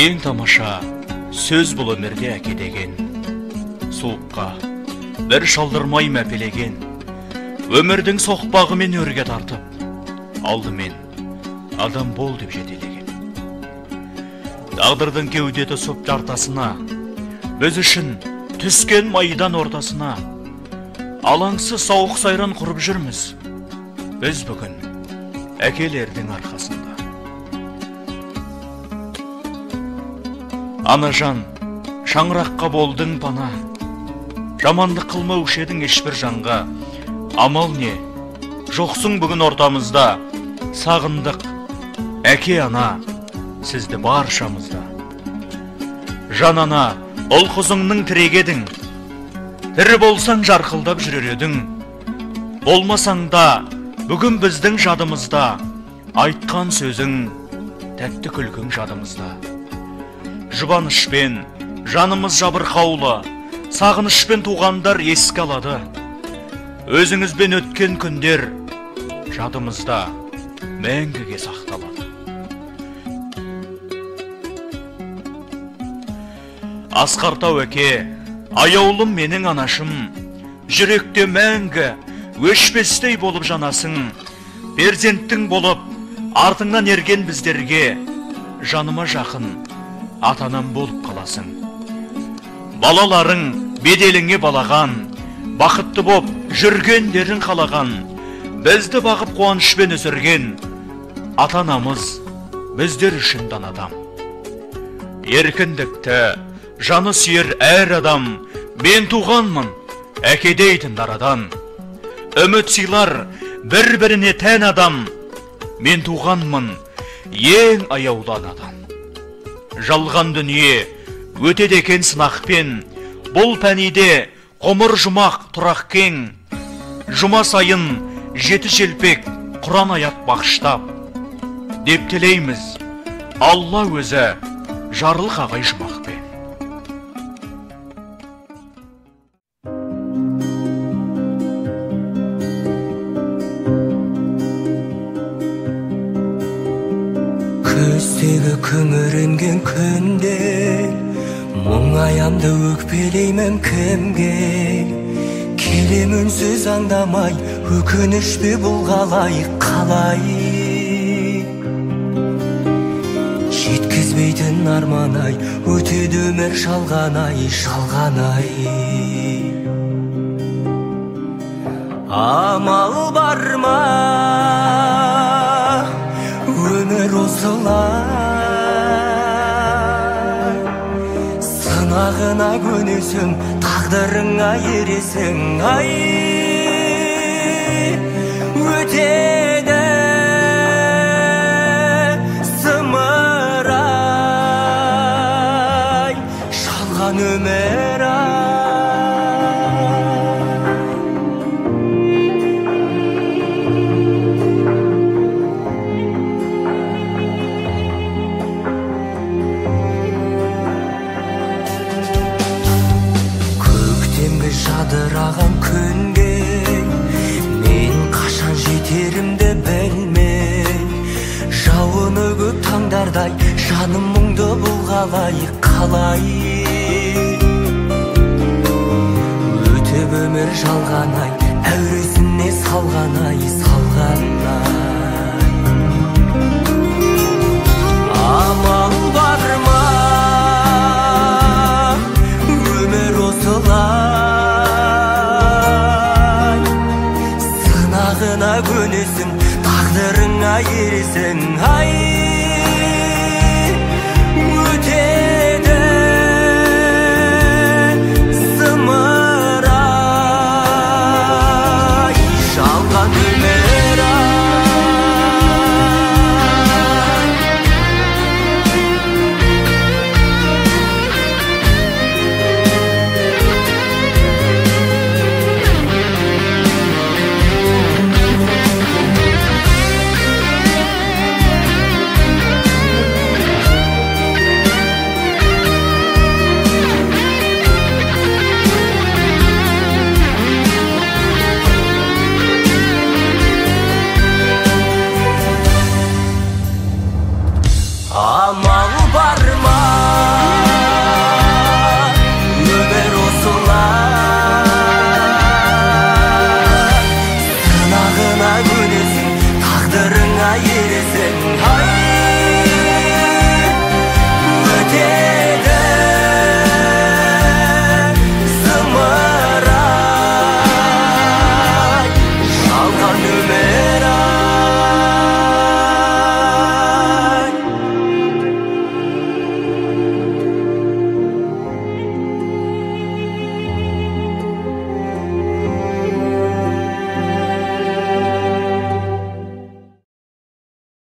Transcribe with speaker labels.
Speaker 1: Ең тамаша сөз бұл өмірде әке деген. Суыққа бір шалдырмай мәпелеген, өмірдің соқпағымен өрге тартып, алдымен адам бол деп жетелеген. Тағдырдың кеудеті сұп жартасына, біз үшін түскен майдан ортасына, алаңсыз сауық сайран құрып жүрміз. Біз бүгін әкелердің арқасында. Анажан, шаңыраққа болдың пана, жамандық қылмаушы едің ешбір жанға. Амал не, жоқсың бүгін ортамызда, сағындық, әке ана, сізді баршамызда. Жан ана, ұл қызыңның тірегедің, тірі болсаң жарқылдап жүрер едің. Болмасаң да, бүгін біздің жадымызда, айтқан сөзің, тәтті күлкің жадымызда. Жұбанышпен жанымыз жабырқаулы, сағынышпен туғандар еске алады. Өзіңізбен өткен күндер жадымызда мәңгіге сақталады. Асқартау әке, аяулым менің анашым, жүректе мәңгі өшпестей болып жанасың. Перзенттің болып артыңнан ерген біздерге, жаныма жақын атанам болып қаласың. Балаларың беделіңе балаған, бақытты боп жүргендерін қалаған, бізді бағып қуанышпен өсірген ата-анамыз біздер үшін данадам. Еркіндікті жаны сүйер әр адам, мен туғанмын әке дейтін дарадан. Үміт сыйлар бір-біріне тән адам, мен туғанмын ең аяулы анадан. Жалған дүние өтеді екен сынақпен, бұл пәниде ғұмыр жұмақ тұрақ кең. Жұма сайын жеті желпек Құран аят бақыштап, деп тілейміз Алла өзі жарлық ағай жұмақпен.
Speaker 2: Көздегі күңіренген күнде мұңаямды өкпелеймін кімге? Келем үнсіз аңдамай, өкінішпе бұл қалай? Жеткізбейтін арман-ай, өтеді өмір шалған-ай. Амал бар ма? Өмір осылай, сынағына көнесің, тағдырыңа ересің. Ай, өтеді зымырай, шалған өмір ай. Жадыраған күнге мен қашан жетерімді білмей, жауыны көп таңдардай жаным мұңды бұл қалай? Өтіп өмір жалған-ай, әуресіне салған-ай.